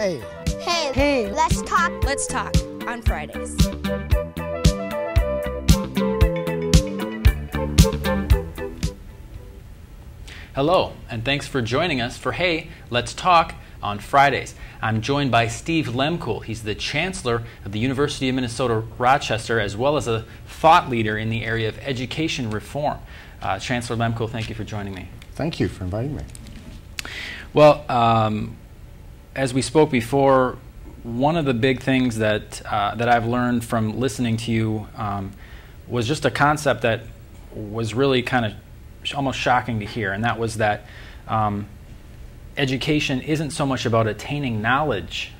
Hey. Hey. Hey. Let's talk. Let's talk on Fridays. Hello, and thanks for joining us for Hey, Let's Talk on Fridays. I'm joined by Steve Lehmkuhle. He's the Chancellor of the University of Minnesota, Rochester, as well as a thought leader in the area of education reform. Chancellor Lehmkuhle, thank you for joining me. Thank you for inviting me. Well, as we spoke before, one of the big things that I've learned from listening to you was just a concept that was really kind of almost shocking to hear, and that was that education isn't so much about attaining knowledge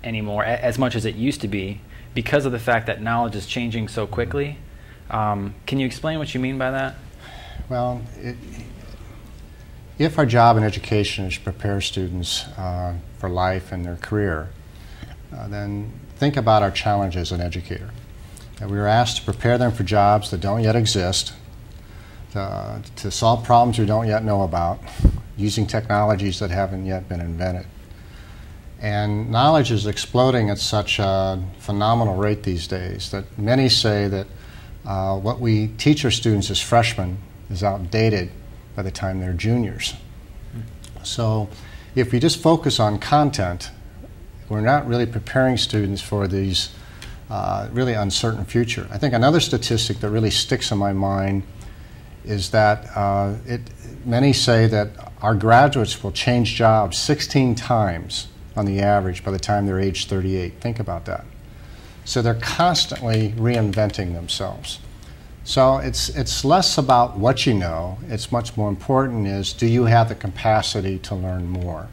anymore as much as it used to be, because of the fact that knowledge is changing so quickly. Can you explain what you mean by that? Well, if our job in education is to prepare students for life and their career, then think about our challenge as an educator. We are asked to prepare them for jobs that don't yet exist, to solve problems we don't yet know about, using technologies that haven't yet been invented. And knowledge is exploding at such a phenomenal rate these days that many say that what we teach our students as freshmen is outdated by the time they're juniors. So if we just focus on content, we're not really preparing students for these really uncertain future. I think another statistic that really sticks in my mind is that many say that our graduates will change jobs 16 times on the average by the time they're age 38. Think about that. So they're constantly reinventing themselves. So it's less about what you know. It's much more important is, do you have the capacity to learn more?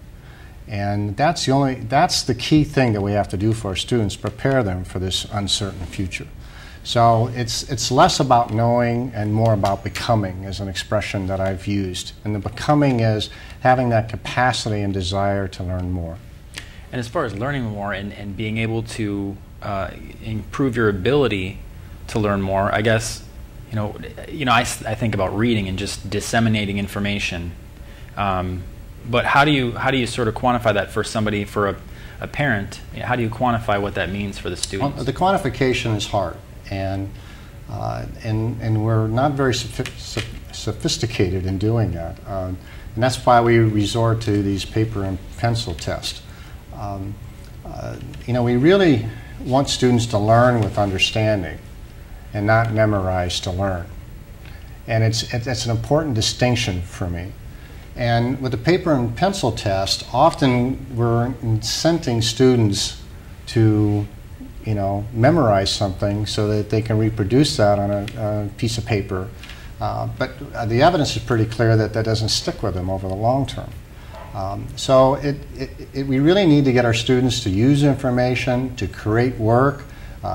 And that's the key thing that we have to do for our students, prepare them for this uncertain future. So it's less about knowing and more about becoming, is an expression that I've used. And the becoming is having that capacity and desire to learn more. And as far as learning more and being able to improve your ability to learn more, I guess, I think about reading and just disseminating information. But how do you sort of quantify that for somebody, for a parent? How do you quantify what that means for the students? Well, the quantification is hard, and we're not very sophisticated in doing that, and that's why we resort to these paper and pencil tests. We really want students to learn with understanding and not memorize to learn, and it's an important distinction for me. And with the paper and pencil test, often we're incenting students to memorize something so that they can reproduce that on a piece of paper. But the evidence is pretty clear that that doesn't stick with them over the long term. So we really need to get our students to use information, to create work,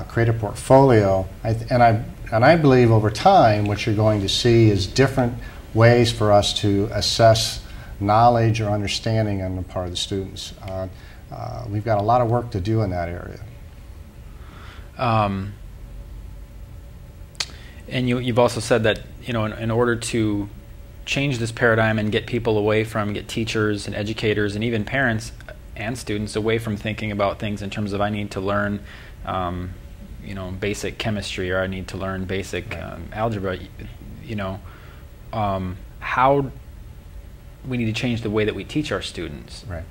create a portfolio. And I believe over time what you're going to see is different ways for us to assess knowledge or understanding on the part of the students. We've got a lot of work to do in that area. And you've also said that in order to change this paradigm and get people away from, get teachers and educators and even parents and students away from thinking about things in terms of, I need to learn basic chemistry, or I need to learn basic algebra, how we need to change the way that we teach our students. Right.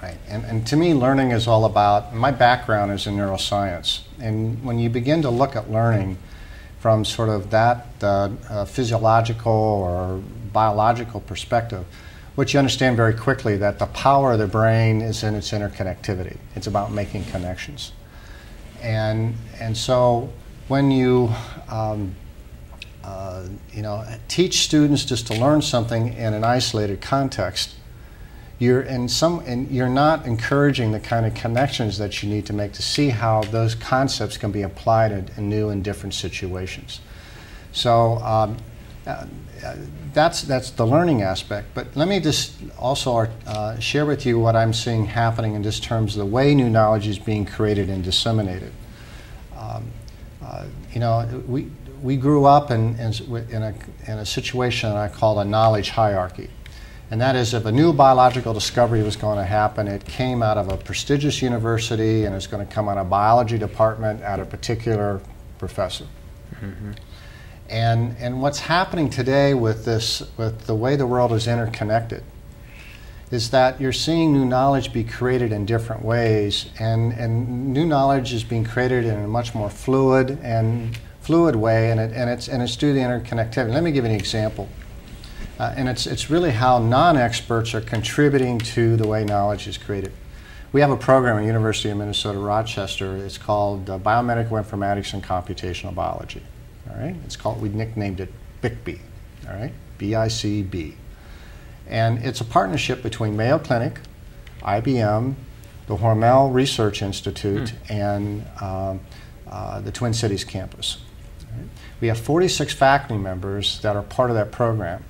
Right. And to me, learning is all about, my background is in neuroscience, and when you begin to look at learning from sort of that physiological or biological perspective, what you understand very quickly that the power of the brain is in its interconnectivity. It's about making connections. And so when you teach students just to learn something in an isolated context, you're not encouraging the kind of connections that you need to make to see how those concepts can be applied in new and different situations. So that's the learning aspect. But let me just also share with you what I'm seeing happening in just terms of the way new knowledge is being created and disseminated. We grew up in a situation that I call a knowledge hierarchy. And that is, if a new biological discovery was going to happen, it came out of a prestigious university and it's going to come out of a biology department at a particular professor. Mm-hmm. And what's happening today with the way the world is interconnected, is that you're seeing new knowledge be created in different ways, and new knowledge is being created in a much more fluid way, and it's due to interconnectivity. Let me give you an example. And it's really how non-experts are contributing to the way knowledge is created. We have a program at the University of Minnesota, Rochester. It's called Biomedical Informatics and Computational Biology. All right, we nicknamed it BICB. All right, BICB, and it's a partnership between Mayo Clinic, IBM, the Hormel Research Institute, and the Twin Cities campus. All right? We have 46 faculty members that are part of that program.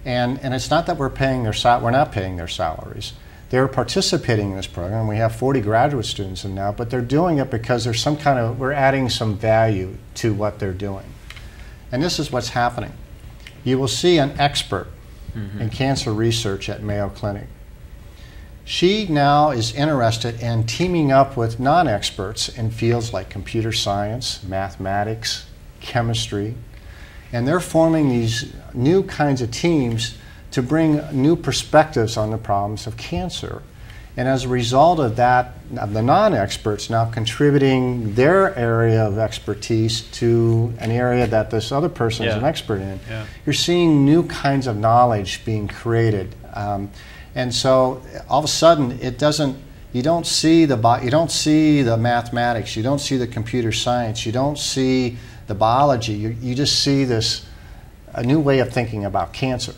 And it's not that we're not paying their salaries. They're participating in this program. We have 40 graduate students in now, but they're doing it because there's we're adding some value to what they're doing. And this is what's happening. You will see an expert in cancer research at Mayo Clinic. She now is interested in teaming up with non-experts in fields like computer science, mathematics, chemistry, and they're forming these new kinds of teams to bring new perspectives on the problems of cancer. And as a result of that, the non-experts now contributing their area of expertise to an area that this other person is an expert in. Yeah. You're seeing new kinds of knowledge being created. And so all of a sudden, you don't see the mathematics, you don't see the computer science, you don't see the biology, you just see a new way of thinking about cancer.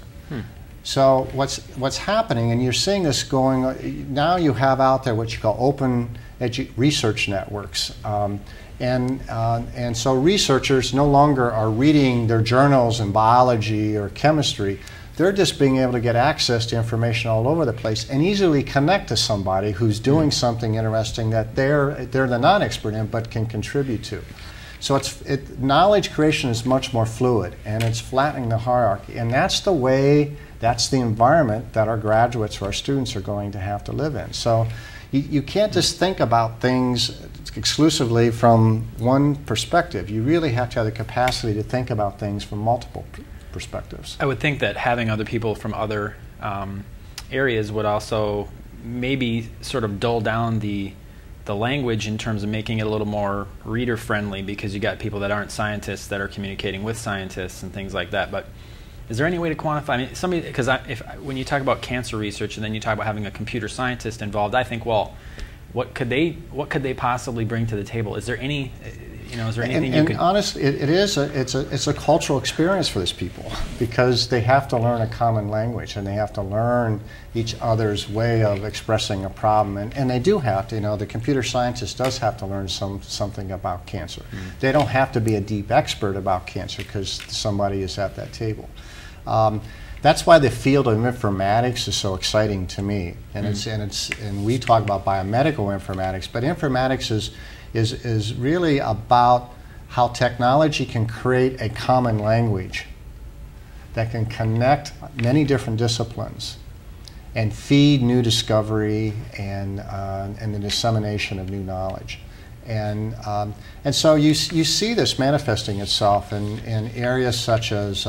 So what's happening, and you're seeing this going, now you have out there what you call open research networks. And so researchers no longer are reading their journals in biology or chemistry. They're just being able to get access to information all over the place and easily connect to somebody who's doing something interesting that they're the non-expert in but can contribute to. So knowledge creation is much more fluid, and it's flattening the hierarchy. And that's the environment that our graduates or our students are going to have to live in. So you can't just think about things exclusively from one perspective. You really have to have the capacity to think about things from multiple perspectives. I would think that having other people from other areas would also maybe sort of dull down the language in terms of making it a little more reader friendly, because you got people that aren't scientists that are communicating with scientists and things like that. But is there any way to quantify? I mean, because when you talk about cancer research and then you talk about having a computer scientist involved, I think, well, what could they possibly bring to the table? Is there any, is there anything you could? And honestly, it's a cultural experience for these people, because they have to learn a common language and they have to learn each other's way of expressing a problem, and they do have to. The computer scientist does have to learn something about cancer. They don't have to be a deep expert about cancer because somebody is at that table. That's why the field of informatics is so exciting to me, and we talk about biomedical informatics, but informatics is really about how technology can create a common language that can connect many different disciplines and feed new discovery and the dissemination of new knowledge. And so you see this manifesting itself in areas such as,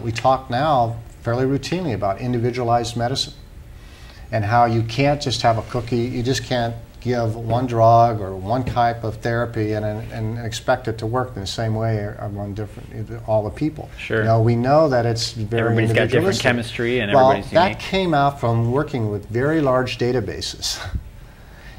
we talk now fairly routinely about individualized medicine, and how you can't just have a cookie, you just can't give one drug or one type of therapy and expect it to work in the same way on all the people. Sure. We know that it's very everybody's got different chemistry and everybody's unique. That came out from working with very large databases.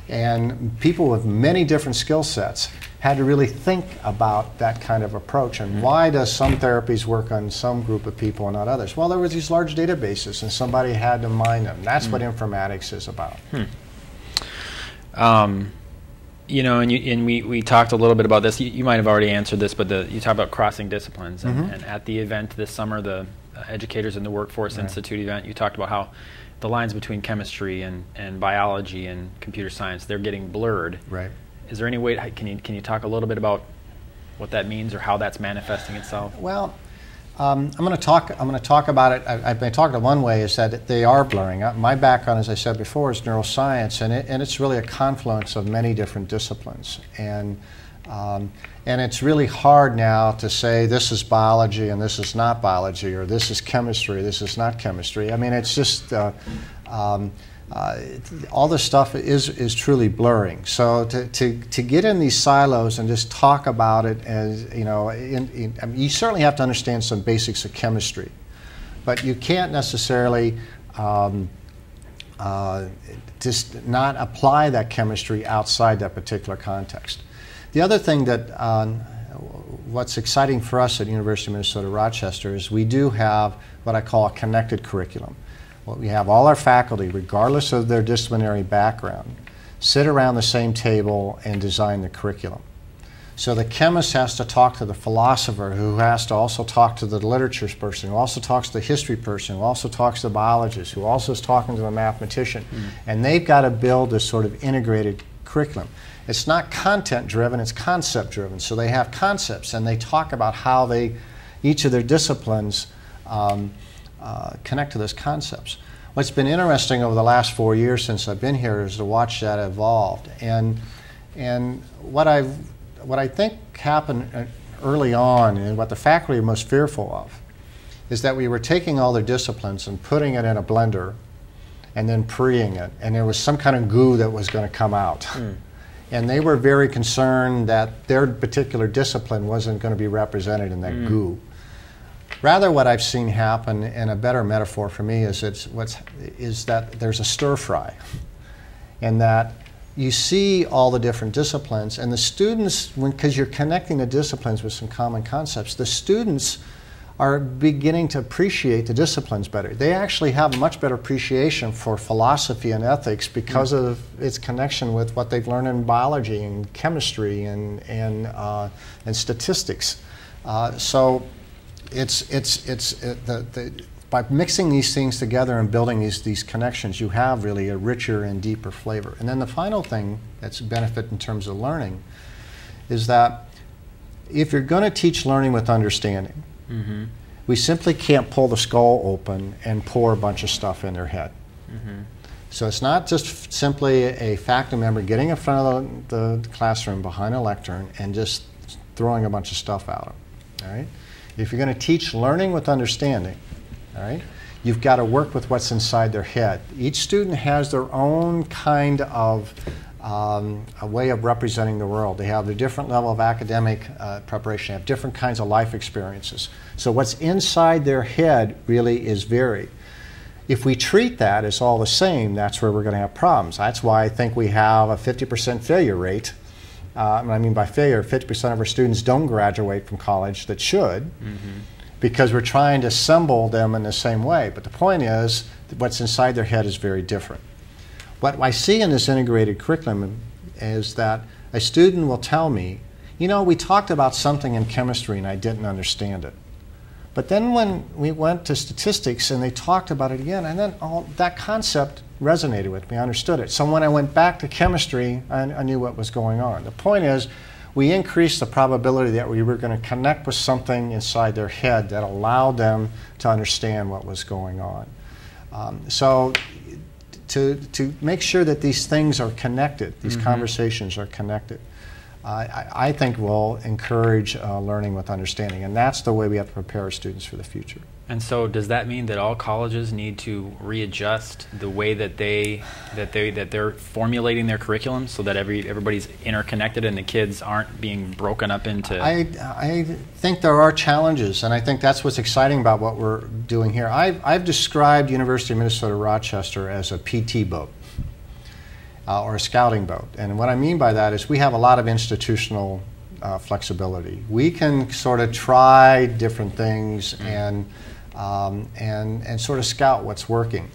And people with many different skill sets had to really think about that kind of approach, and why does some therapies work on some group of people and not others? Well, there were these large databases and somebody had to mine them. That's what informatics is about. And we talked a little bit about this. You might have already answered this, but you talked about crossing disciplines. And at the event this summer, the Educators in the Workforce Institute event, you talked about how the lines between chemistry and biology and computer science, they're getting blurred. Right. Is there any way, can you talk a little bit about what that means or how that's manifesting itself? Well, I'm going to talk about it. I've been talking about one way is that they are blurring. My background, as I said before, is neuroscience, and it's really a confluence of many different disciplines. And it's really hard now to say this is biology and this is not biology, or this is chemistry, this is not chemistry. I mean, it's just all this stuff is truly blurring. So to get in these silos and just talk about it as, you know, I mean, you certainly have to understand some basics of chemistry, but you can't necessarily just not apply that chemistry outside that particular context. The other thing that what's exciting for us at University of Minnesota Rochester is we do have what I call a connected curriculum. Well, we have all our faculty, regardless of their disciplinary background, sit around the same table and design the curriculum. So the chemist has to talk to the philosopher, who has to also talk to the literature person, who also talks to the history person, who also talks to the biologist, who also is talking to the mathematician. And they've got to build this sort of integrated curriculum. It's not content driven, it's concept driven. So they have concepts and they talk about how each of their disciplines connect to those concepts. What's been interesting over the last 4 years since I've been here is to watch that evolve. And what I think happened early on, and what the faculty are most fearful of, is that we were taking all their disciplines and putting it in a blender and then preing it, and there was some kind of goo that was going to come out. And they were very concerned that their particular discipline wasn't going to be represented in that goo. Rather, what I've seen happen, and a better metaphor for me, is that there's a stir fry, and that you see all the different disciplines, and the students, because you're connecting the disciplines with some common concepts, the students are beginning to appreciate the disciplines better. They actually have a much better appreciation for philosophy and ethics because of its connection with what they've learned in biology and chemistry and statistics. So by mixing these things together and building these connections, you have really a richer and deeper flavor. And then the final thing that's a benefit in terms of learning is that if you're going to teach learning with understanding, we simply can't pull the skull open and pour a bunch of stuff in their head. So it's not just simply a faculty member getting in front of the classroom behind a lectern and just throwing a bunch of stuff at them. All right? If you're going to teach learning with understanding, all right, you've got to work with what's inside their head. Each student has their own kind of a way of representing the world. They have a different level of academic preparation, have different kinds of life experiences. So what's inside their head really is varied. If we treat that as all the same, that's where we're going to have problems. That's why I think we have a 50% failure rate. What I mean by failure, 50% of our students don't graduate from college that should, because we're trying to assemble them in the same way. But the point is, what's inside their head is very different. What I see in this integrated curriculum is that a student will tell me, you know, we talked about something in chemistry and I didn't understand it. But then when we went to statistics and they talked about it again, and then that concept resonated with me, I understood it. So when I went back to chemistry, I knew what was going on. The point is, we increased the probability that we were going to connect with something inside their head that allowed them to understand what was going on. So to make sure that these things are connected, these conversations are connected, I think will encourage learning with understanding, and that's the way we have to prepare our students for the future. And so, does that mean that all colleges need to readjust the way that they're formulating their curriculum so that everybody's interconnected and the kids aren't being broken up into? I think there are challenges, and I think that's what's exciting about what we're doing here. I've described University of Minnesota Rochester as a PT boat. Or a scouting boat. And what I mean by that is we have a lot of institutional flexibility. We can sort of try different things and sort of scout what's working.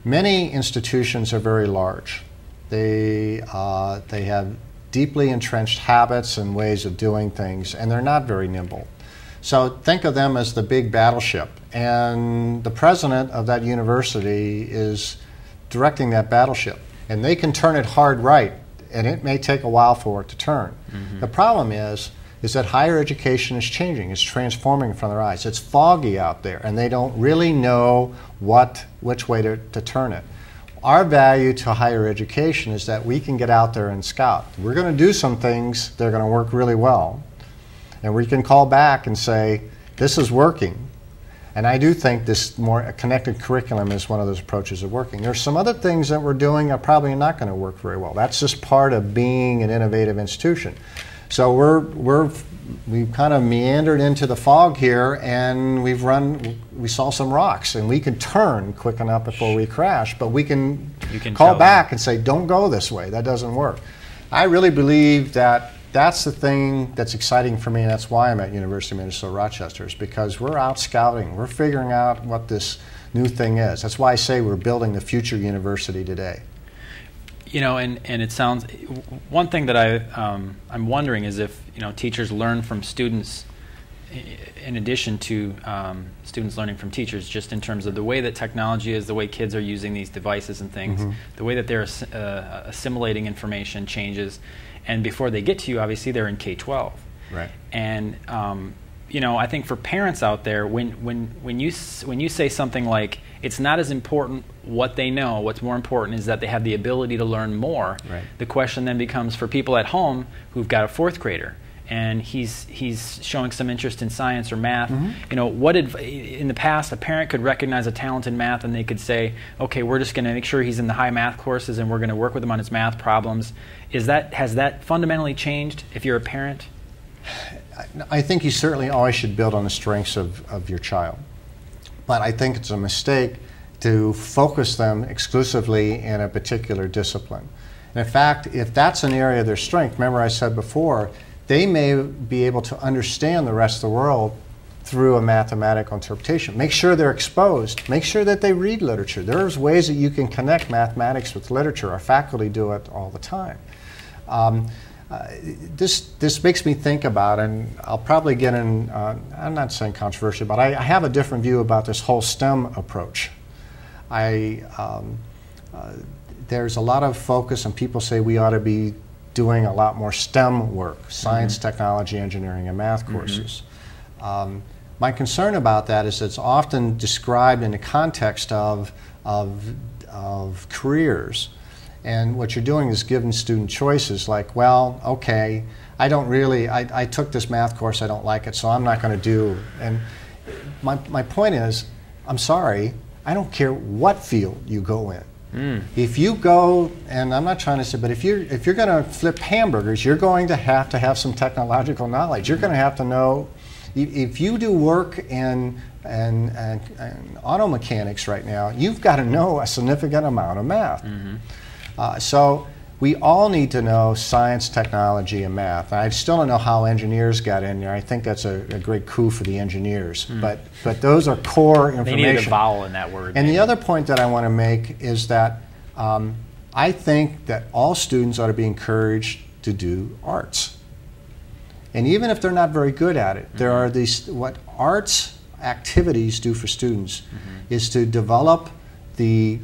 Many institutions are very large. They have deeply entrenched habits and ways of doing things, and they're not very nimble. So think of them as the big battleship, and the president of that university is directing that battleship. And they can turn it hard right, and it may take a while for it to turn. The problem is is that higher education is changing. It's transforming in front of their eyes. It's foggy out there, and they don't really know which way to turn it. Our value to higher education is that we can get out there and scout. We're going to do some things that are going to work really well, and we can call back and say, this is working. And I do think this more connected curriculum is one of those approaches of working. There's some other things that we're doing that are probably not going to work very well. That's just part of being an innovative institution. So we've kind of meandered into the fog here, and we saw some rocks, and we can turn quick enough before we crash, but we can call back and say, don't go this way, that doesn't work. I really believe that that's the thing that's exciting for me, and that's why I'm at University of Minnesota Rochester, is because we're out scouting. We're figuring out what this new thing is. That's why I say we're building the future university today. You know, and it sounds, one thing that I'm wondering is if, you know, teachers learn from students in addition to students learning from teachers, just in terms of the way that technology is, the way kids are using these devices and things, the way that they're assimilating information changes. And before they get to you, obviously, they're in K-12. Right. And you know, I think for parents out there, when you say something like, it's not as important what they know, what's more important is that they have the ability to learn more. Right. The question then becomes for people at home who've got a fourth grader, and he's showing some interest in science or math. You know, in the past, a parent could recognize a talent in math, and they could say, okay, we're just going to make sure he's in the high math courses, and we're going to work with him on his math problems. Has that fundamentally changed if you're a parent? I think you certainly always should build on the strengths of your child. But I think it's a mistake to focus them exclusively in a particular discipline. And in fact, if that's an area of their strength, remember I said before, they may be able to understand the rest of the world through a mathematical interpretation. Make sure they're exposed. Make sure that they read literature. There's ways that you can connect mathematics with literature. Our faculty do it all the time. This makes me think about, and I'll probably get in, I'm not saying controversial, but I have a different view about this whole STEM approach. There's a lot of focus, and people say we ought to be doing a lot more STEM work, science, technology, engineering, and math courses. My concern about that is it's often described in the context of careers. And what you're doing is giving student choices like, well, okay, I took this math course, I don't like it, so I'm not going to do. And my point is, I'm sorry, I don't care what field you go in. If you go, and I'm not trying to say, but if you're going to flip hamburgers, you're going to have some technological knowledge. You're going to have to know, if you do work in auto mechanics right now, you've got to know a significant amount of math. So we all need to know science, technology, and math. I still don't know how engineers got in there. I think that's a great coup for the engineers. But those are core information. They need a vowel in that word. And the other point that I want to make is that I think that all students ought to be encouraged to do arts. And even if they're not very good at it, there are these, what arts activities do for students is to develop the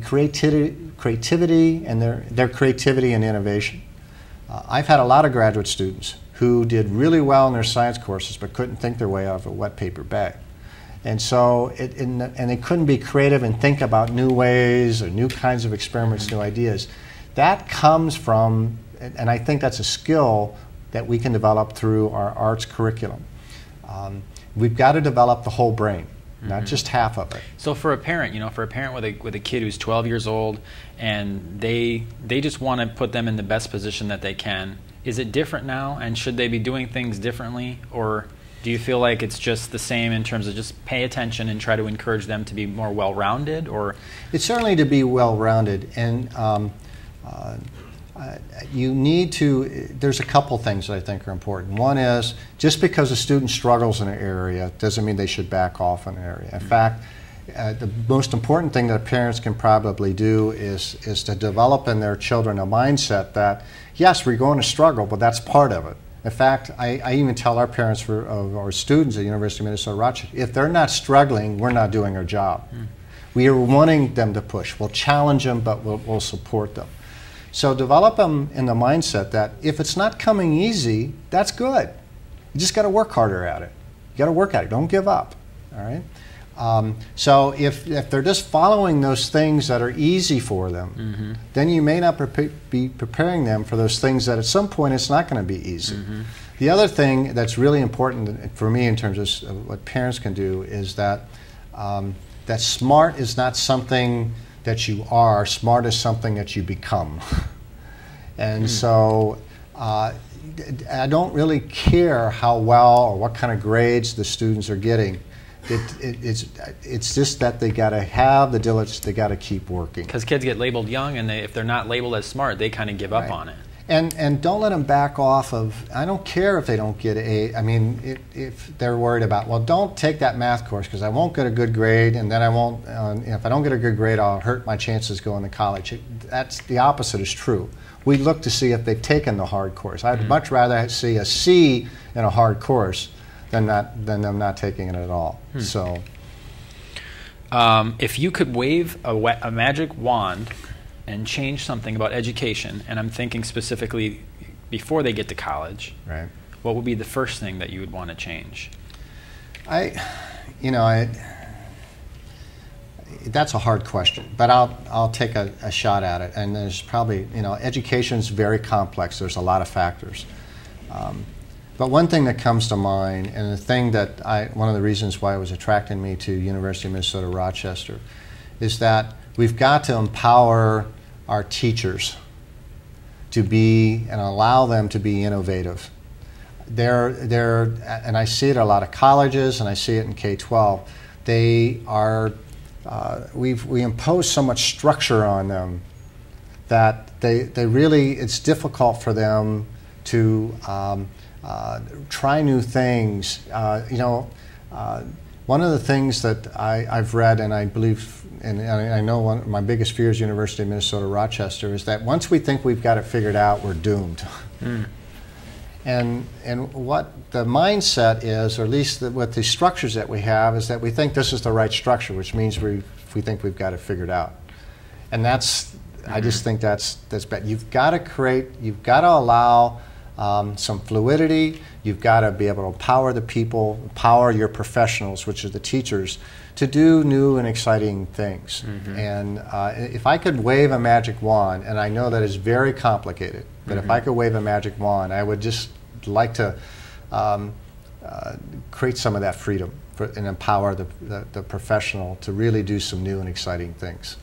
creativity and their creativity and innovation. I've had a lot of graduate students who did really well in their science courses but couldn't think their way out of a wet paper bag. And so, and they couldn't be creative and think about new ways or new kinds of experiments, new ideas. That comes from, and I think that's a skill that we can develop through our arts curriculum. We've got to develop the whole brain, not just half of it. So for a parent, you know, for a parent with a kid who's 12 years old and they just want to put them in the best position that they can, is it different now, and should they be doing things differently, or do you feel like it's just the same in terms of just pay attention and try to encourage them to be more well-rounded? Or it's certainly to be well-rounded, and you need to, there's a couple things that I think are important. One is, just because a student struggles in an area doesn't mean they should back off in an area. In fact, the most important thing that parents can probably do is to develop in their children a mindset that, yes, we're going to struggle, but that's part of it. In fact, I even tell our parents of our students at the University of Minnesota Rochester, if they're not struggling, we're not doing our job. We are wanting them to push. We'll challenge them, but we'll support them. So develop them in the mindset that if it's not coming easy, that's good. You just got to work harder at it. You got to work at it. Don't give up. All right. So if they're just following those things that are easy for them, then you may not be preparing them for those things that at some point it's not going to be easy. The other thing that's really important for me in terms of what parents can do is that that smart is not something that you are. Smart is something that you become. And so I don't really care how well or what kind of grades the students are getting. It's just that they got to have the diligence, they got to keep working. Because kids get labeled young, and if they're not labeled as smart, they kind of give up on it. And don't let them back off of, I don't care if they don't get A. I mean, if they're worried about, well, don't take that math course because I won't get a good grade, and then I won't, if I don't get a good grade, I'll hurt my chances going to college. That's the opposite is true. We look to see if they've taken the hard course. I'd much rather see a C in a hard course than them not taking it at all. So, if you could wave a magic wand and change something about education, and I'm thinking specifically before they get to college, right, what would be the first thing that you would want to change? That's a hard question, but I'll take a shot at it. And there's probably, education's very complex. There's a lot of factors. But one thing that comes to mind, and the thing that one of the reasons why it was attracting me to University of Minnesota Rochester, is that we've got to empower our teachers to be and allow them to be innovative. And I see it at a lot of colleges, and I see it in K-12. They are, we impose so much structure on them that they really, it's difficult for them to try new things. One of the things that I've read, and I believe, and I know one of my biggest fears, University of Minnesota Rochester, is that once we think we've got it figured out, we're doomed. And what the mindset is, or at least with the structures that we have, is that we think this is the right structure, which means we think we've got it figured out. And that's, I just think that's bad. You've got to allow some fluidity. You've got to be able to empower the people, empower your professionals, which are the teachers, to do new and exciting things. And if I could wave a magic wand, and I know that it's very complicated, but if I could wave a magic wand, I would just like to create some of that freedom and empower the professional to really do some new and exciting things.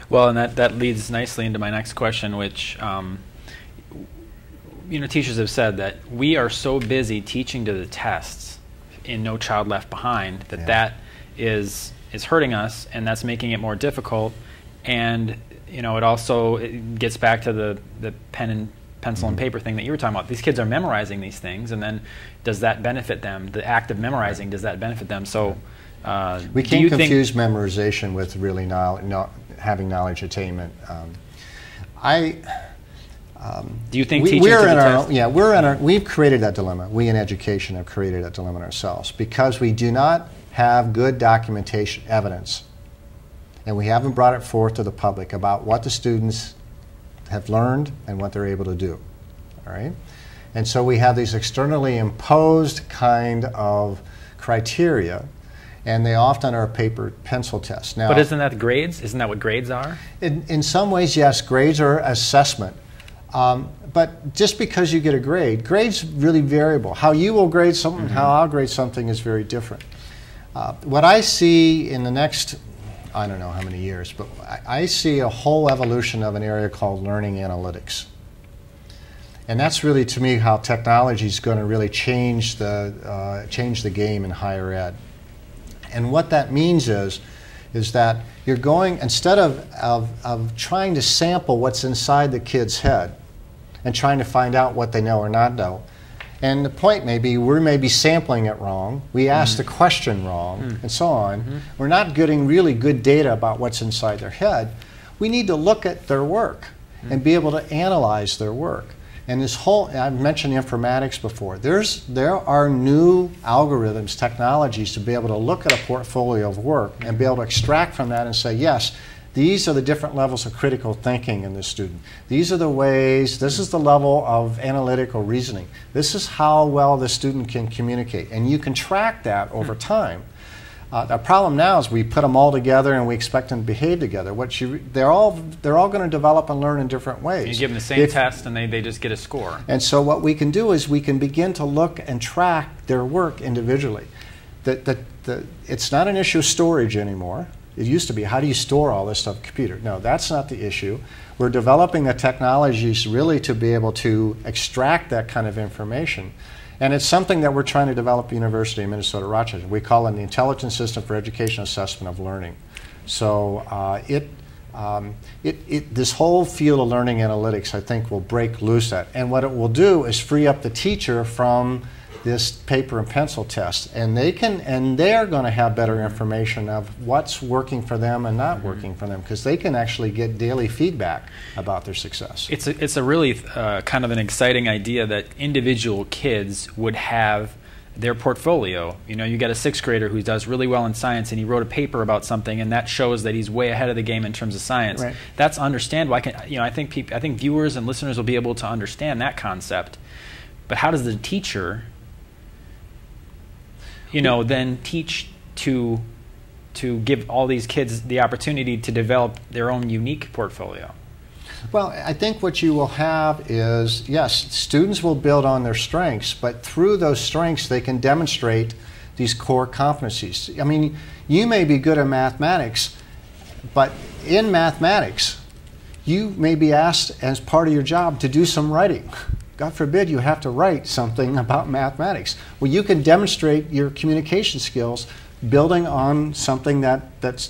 Well, and that leads nicely into my next question, which teachers have said that we are so busy teaching to the tests in No Child Left Behind that is hurting us, and that's making it more difficult. And it also gets back to the pen and pencil and paper thing that you were talking about. These kids are memorizing these things, and then does that benefit them? The act of memorizing, does that benefit them? So we can't confuse memorization with really having knowledge attainment. Do you think teaching to the test? We've created that dilemma. We in education have created that dilemma ourselves because we do not have good documentation evidence, and we haven't brought it forth to the public about what the students have learned and what they're able to do. All right, and so we have these externally imposed kind of criteria, and they often are paper pencil tests. Now, but isn't that grades? Isn't that what grades are? In some ways, yes, grades are assessment. But just because you get a grade, grade's really variable. How you will grade something, how I'll grade something is very different. What I see in the next, I don't know how many years, but I see a whole evolution of an area called learning analytics. And that's really, to me, how technology is going to really change the game in higher ed. And what that means is that you're going, instead of trying to sample what's inside the kid's head and trying to find out what they know or not know, and the point may be we may be sampling it wrong, we asked the question wrong, and so on. We're not getting really good data about what's inside their head. We need to look at their work and be able to analyze their work. And this whole, I've mentioned informatics before, there are new algorithms, technologies to be able to look at a portfolio of work and be able to extract from that and say, yes, these are the different levels of critical thinking in this student. These are the ways, this is the level of analytical reasoning. This is how well the student can communicate. And you can track that over time. The problem now is we put them all together and we expect them to behave together. They're all going to develop and learn in different ways. You give them the same test and they just get a score. And so what we can do is we can begin to look and track their work individually. It's not an issue of storage anymore. It used to be, how do you store all this stuff in a computer? No, that's not the issue. We're developing the technologies really to be able to extract that kind of information. And it's something that we're trying to develop at the University of Minnesota Rochester. We call it the Intelligence System for Education Assessment of Learning. So this whole field of learning analytics, I think, will break loose that. And what it will do is free up the teacher from this paper and pencil test, and they're going to have better information of what's working for them and not working for them, because they can actually get daily feedback about their success. It's a really kind of an exciting idea that individual kids would have their portfolio. You know, you get a 6th grader who does really well in science and he wrote a paper about something, and that shows that he's way ahead of the game in terms of science. Right. That's understandable. I think viewers and listeners will be able to understand that concept. But how does the teacher then teach to give all these kids the opportunity to develop their own unique portfolio? Well, I think what you will have is, yes, students will build on their strengths, but through those strengths they can demonstrate these core competencies. I mean, you may be good at mathematics, but in mathematics, you may be asked as part of your job to do some writing. God forbid you have to write something about mathematics. Well, you can demonstrate your communication skills building on something that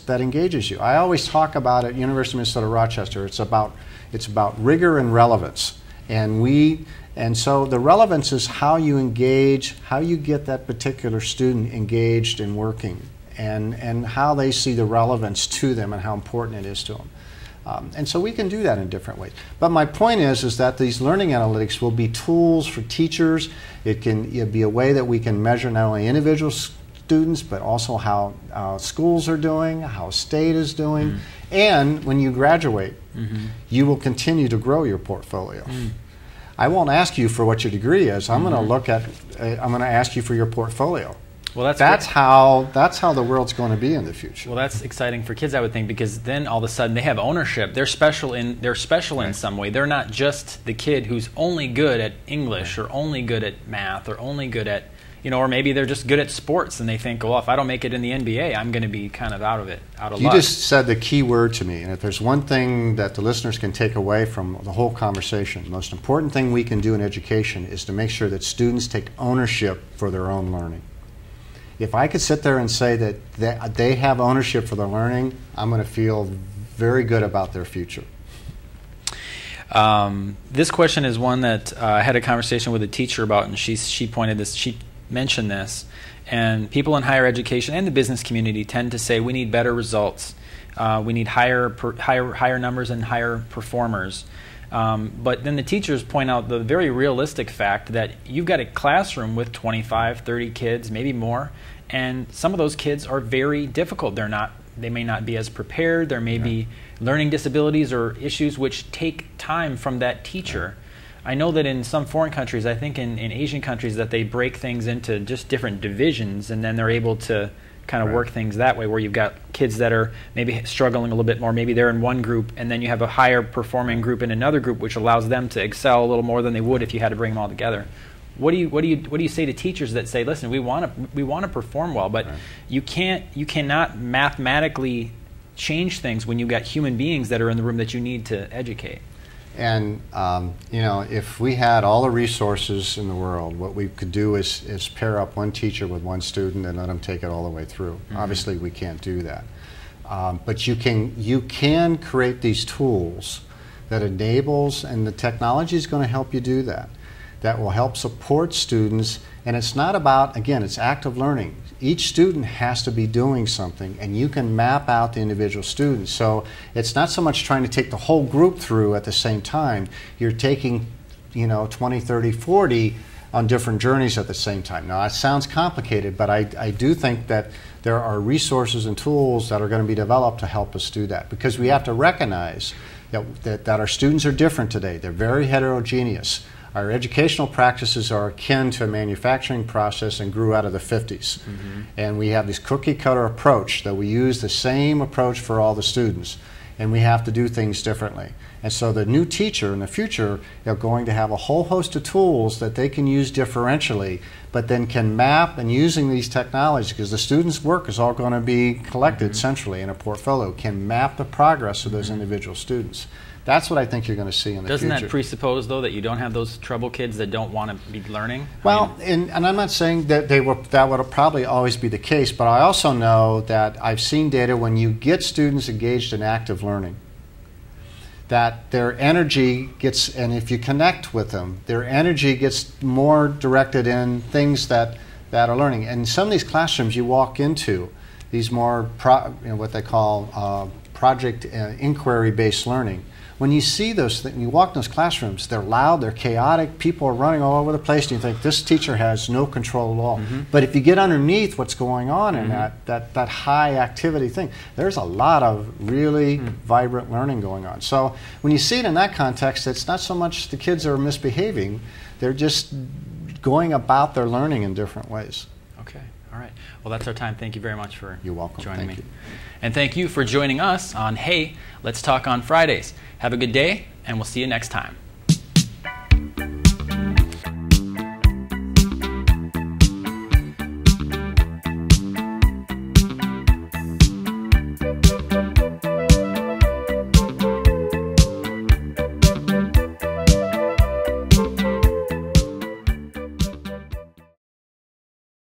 engages you. I always talk about at University of Minnesota Rochester, it's about rigor and relevance. And so the relevance is how you engage, how you get that particular student engaged in working, and how they see the relevance to them and how important it is to them. And so we can do that in different ways. But my point is that these learning analytics will be tools for teachers. It can be a way that we can measure not only individual students, but also how schools are doing, how state is doing. And when you graduate, you will continue to grow your portfolio. I won't ask you for what your degree is. I'm going to ask you for your portfolio. Well, that's how the world's going to be in the future. Well, that's exciting for kids, I would think, because then all of a sudden they have ownership. They're special in some way. They're not just the kid who's only good at English or only good at math or only good at, or maybe they're just good at sports and they think, well, if I don't make it in the NBA, I'm going to be kind of out of luck. You just said the key word to me, and if there's one thing that the listeners can take away from the whole conversation, the most important thing we can do in education is to make sure that students take ownership for their own learning. If I could sit there and say that they have ownership for their learning, I'm going to feel very good about their future. This question is one that I had a conversation with a teacher about, and she mentioned this. And people in higher education and the business community tend to say we need better results. We need higher numbers and higher performers. But then the teachers point out the very realistic fact that you've got a classroom with 25, 30 kids, maybe more, and some of those kids are very difficult. They may not be as prepared. There may be learning disabilities or issues which take time from that teacher. I know that in some foreign countries, I think in Asian countries, that they break things into just different divisions, and then they're able to kind of work things that way, where you've got kids that are maybe struggling a little bit more. Maybe they're in one group, and then you have a higher performing group in another group, which allows them to excel a little more than they would if you had to bring them all together. What do you say to teachers that say, listen, we want to perform well, but you cannot mathematically change things when you've got human beings that are in the room that you need to educate? And if we had all the resources in the world, what we could do is pair up one teacher with one student and let them take it all the way through. Obviously, we can't do that, but you can create these tools that enables, and the technology is going to help you do that. That will help support students, and it's not about, again, it's active learning. Each student has to be doing something, and you can map out the individual students. So it's not so much trying to take the whole group through at the same time. You're taking, 20, 30, 40 on different journeys at the same time. Now, that sounds complicated, but I do think that there are resources and tools that are going to be developed to help us do that, because we have to recognize that our students are different today. They're very heterogeneous. Our educational practices are akin to a manufacturing process and grew out of the 50s. And we have this cookie-cutter approach that we use the same approach for all the students, and we have to do things differently. And so the new teacher in the future are going to have a whole host of tools that they can use differentially, but then can map, and using these technologies, because the students' work is all going to be collected centrally in a portfolio, can map the progress of those individual students. That's what I think you're going to see in the future. Doesn't that presuppose, though, that you don't have those trouble kids that don't want to be learning? Well, and I'm not saying that that would probably always be the case, but I also know that I've seen data when you get students engaged in active learning, that their energy gets, and if you connect with them, their energy gets more directed in things that are learning. And in some of these classrooms you walk into, these more what they call project inquiry-based learning. When you see those things, you walk in those classrooms, they're loud, they're chaotic, people are running all over the place, and you think this teacher has no control at all. But if you get underneath what's going on in that high activity thing, there's a lot of really vibrant learning going on. So when you see it in that context, it's not so much the kids are misbehaving, they're just going about their learning in different ways. Okay, all right. Well, that's our time. Thank you very much for You're welcome. joining me. Thank you. And thank you for joining us on Hey, Let's Talk on Fridays. Have a good day, and we'll see you next time.